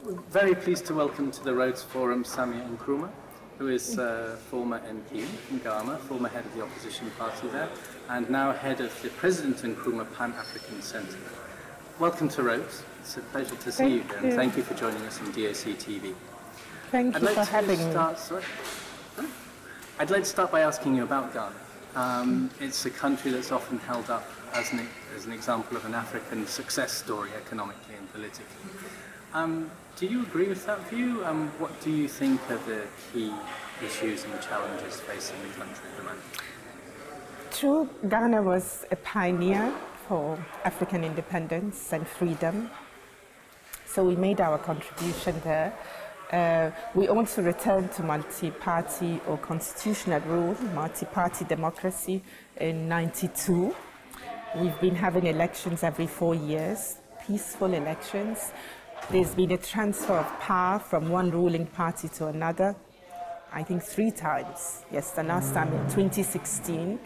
Very pleased to welcome to the Rhodes Forum Samia Nkrumah, who is former MP from Ghana, former head of the opposition party there, and now head of the President Nkrumah Pan-African Centre. Welcome to Rhodes. It's a pleasure to see you here, and thank you for joining us on DOC TV. Thank you for having me. I'd like to start by asking you about Ghana. It's a country that's often held up as an example of an African success story economically and politically. Do you agree with that view? What do you think are the key issues and challenges facing the country at the moment? True, Ghana was a pioneer for African independence and freedom. So we made our contribution there. We also returned to multi-party or constitutional rule, multi-party democracy in '92. We've been having elections every 4 years, peaceful elections. There's been a transfer of power from one ruling party to another, I think 3 times. Yes, the last time in 2016.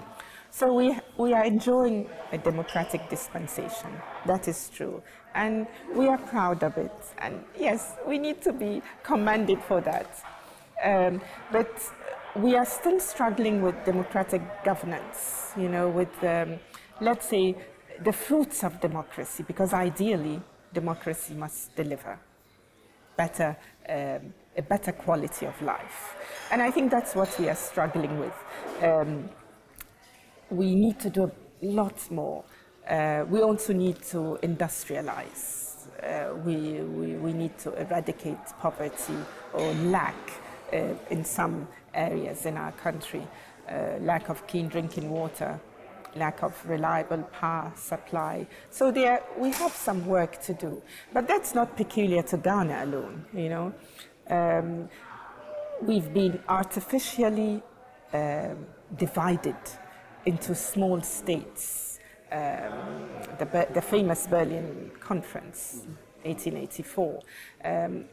So we are enjoying a democratic dispensation. That is true. And we are proud of it. And yes, we need to be commended for that. But we are still struggling with democratic governance, you know, with, let's say, the fruits of democracy, because ideally, democracy must deliver a better quality of life. And I think that's what we are struggling with. We need to do a lot more. We also need to industrialize. We need to eradicate poverty or lack in some areas in our country, lack of clean drinking water, lack of reliable power supply. So we have some work to do. But that's not peculiar to Ghana alone, you know. We've been artificially divided into small states. The famous Berlin Conference, 1884.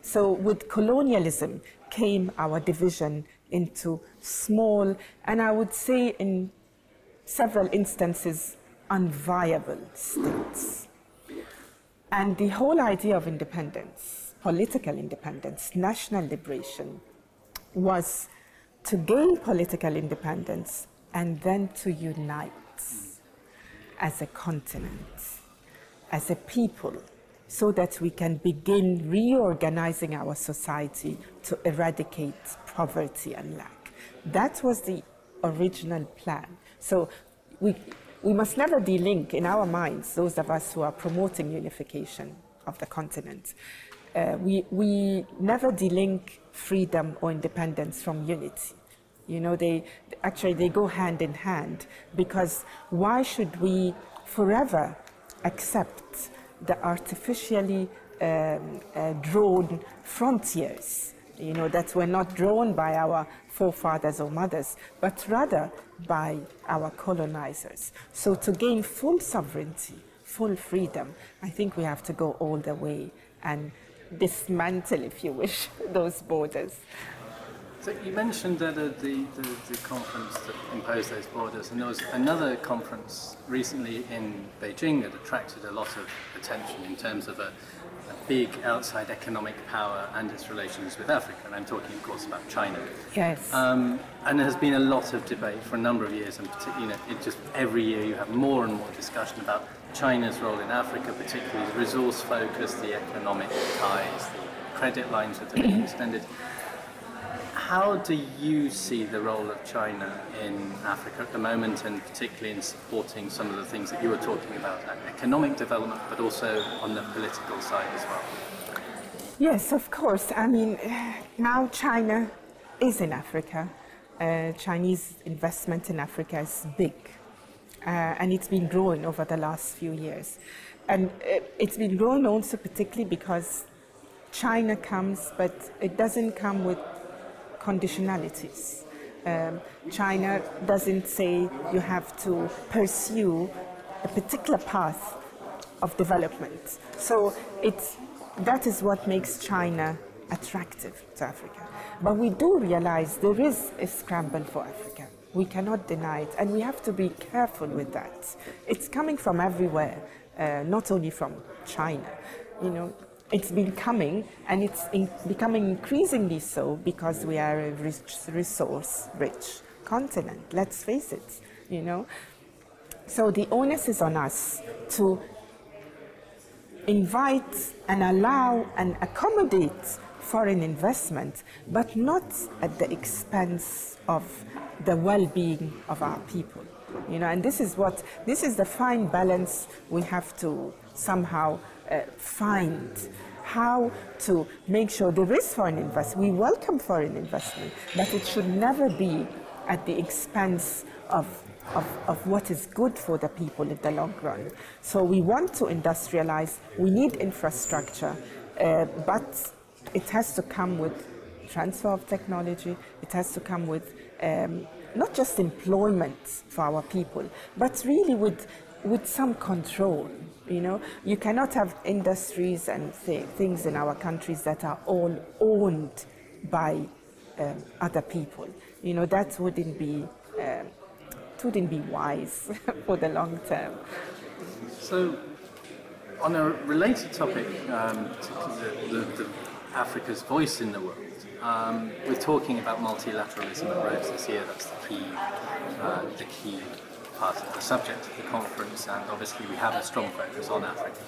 So with colonialism came our division into small, and I would say in several instances, unviable states. And the whole idea of independence, political independence, national liberation, was to gain political independence and then to unite as a continent, as a people, so that we can begin reorganizing our society to eradicate poverty and lack. That was the original plan. So we must never delink in our minds, those of us who are promoting unification of the continent. We never delink freedom or independence from unity. You know, they go hand in hand, because why should we forever accept the artificially drawn frontiers, you know, that were not drawn by our forefathers or mothers, but rather by our colonizers. So to gain full sovereignty, full freedom, I think we have to go all the way and dismantle, if you wish, those borders. So you mentioned that the conference that imposed those borders, and there was another conference recently in Beijing that attracted a lot of attention in terms of a big outside economic power and its relations with Africa, and I'm talking, of course, about China. Yes. And there has been a lot of debate for a number of years, and particularly, you know, it just every year you have more and more discussion about China's role in Africa, particularly the resource focus, the economic ties, the credit lines that are being extended. How do you see the role of China in Africa at the moment, and particularly in supporting some of the things that you were talking about, like economic development, but also on the political side as well? Yes, of course. I mean, now China is in Africa. Chinese investment in Africa is big, and it's been growing over the last few years. And it's been growing also particularly because China comes, but it doesn't come with conditionalities. China doesn't say you have to pursue a particular path of development. So that is what makes China attractive to Africa. But we do realize there is a scramble for Africa. We cannot deny it, and we have to be careful with that. It's coming from everywhere, not only from China. You know, it's been coming, and it's becoming increasingly so because we are a resource-rich continent. Let's face it, you know. So the onus is on us to invite and allow and accommodate foreign investment, but not at the expense of the well-being of our people. You know, and this is the fine balance we have to somehow find, how to make sure there is foreign investment. We welcome foreign investment, but it should never be at the expense of what is good for the people in the long run. So we want to industrialize, we need infrastructure, but it has to come with transfer of technology, it has to come with not just employment for our people, but really with some control. You know, you cannot have industries and things in our countries that are all owned by other people. You know, that wouldn't be wise for the long term. So, on a related topic, the Africa's voice in the world, we're talking about multilateralism at Rhodes this year. That's the key part of the subject of the conference, and obviously we have a strong focus on Africa.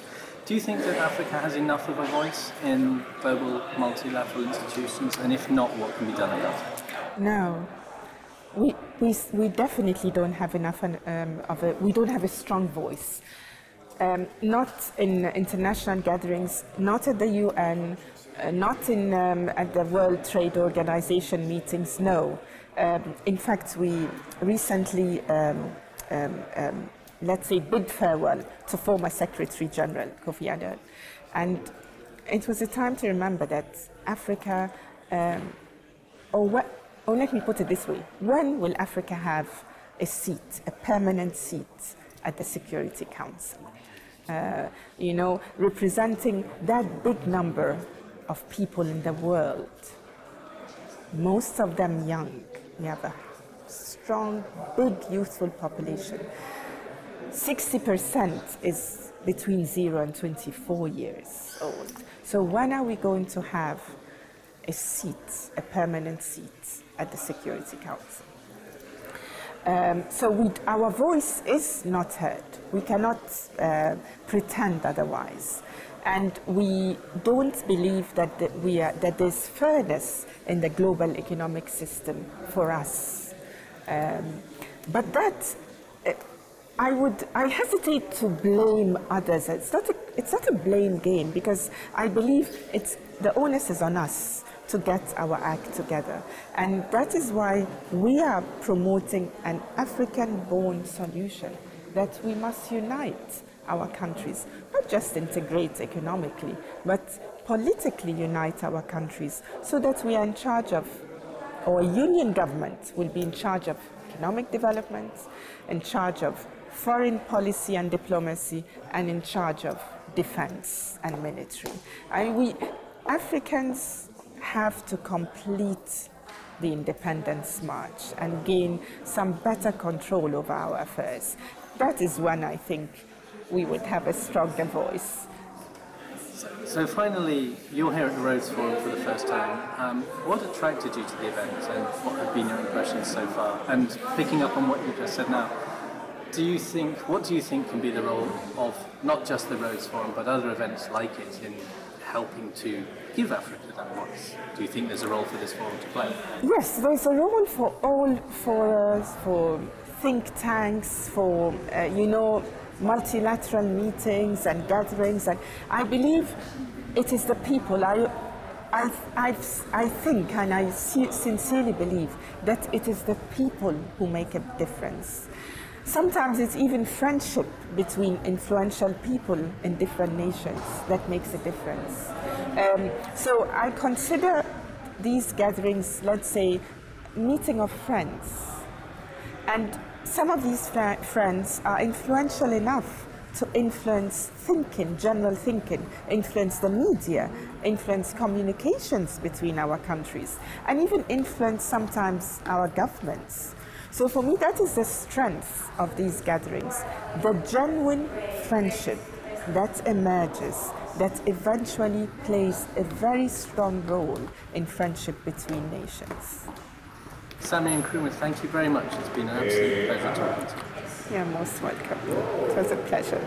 Do you think that Africa has enough of a voice in global multilateral institutions, and if not, what can be done about it? No. We definitely don't have enough we don't have a strong voice. Not in international gatherings, not at the UN, not in at the World Trade Organization meetings, no. In fact, we recently, let's say, bid farewell to former Secretary General Kofi Annan. And it was a time to remember that Africa, or let me put it this way, when will Africa have a seat, a permanent seat at the Security Council? You know, representing that big number of people in the world, most of them young. We have a strong, big, youthful population. 60% is between 0 and 24 years old. So when are we going to have a seat, a permanent seat at the Security Council? So our voice is not heard. We cannot pretend otherwise. And we don't believe that that there's fairness in the global economic system for us. But that, I hesitate to blame others. It's not a blame game, because I believe the onus is on us to get our act together. And that is why we are promoting an African-born solution, that we must unite our countries, not just integrate economically, but politically unite our countries, so that we are in charge of, or a union government will be in charge of economic development, in charge of foreign policy and diplomacy, and in charge of defense and military. And we Africans have to complete the independence march and gain some better control over our affairs. That is when I think we would have a stronger voice. So finally, you're here at the Rhodes Forum for the first time. What attracted you to the event, and what have been your impressions so far? And picking up on what you just said now, what do you think can be the role of not just the Rhodes Forum, but other events like it in helping to give Africa that voice? Do you think there's a role for this forum to play? Yes, there's a role for think tanks, for multilateral meetings and gatherings, and I believe it is the people. I think, and I sincerely believe, that it is the people who make a difference. Sometimes it's even friendship between influential people in different nations that makes a difference. So I consider these gatherings, let's say, meeting of friends. And some of these friends are influential enough to influence thinking, general thinking, influence the media, influence communications between our countries, and even influence sometimes our governments. So for me, that is the strength of these gatherings, the genuine friendship that emerges, that eventually plays a very strong role in friendship between nations. Samia Nkrumah, thank you very much. It's been an absolute pleasure talking to you. You're most welcome. It was a pleasure.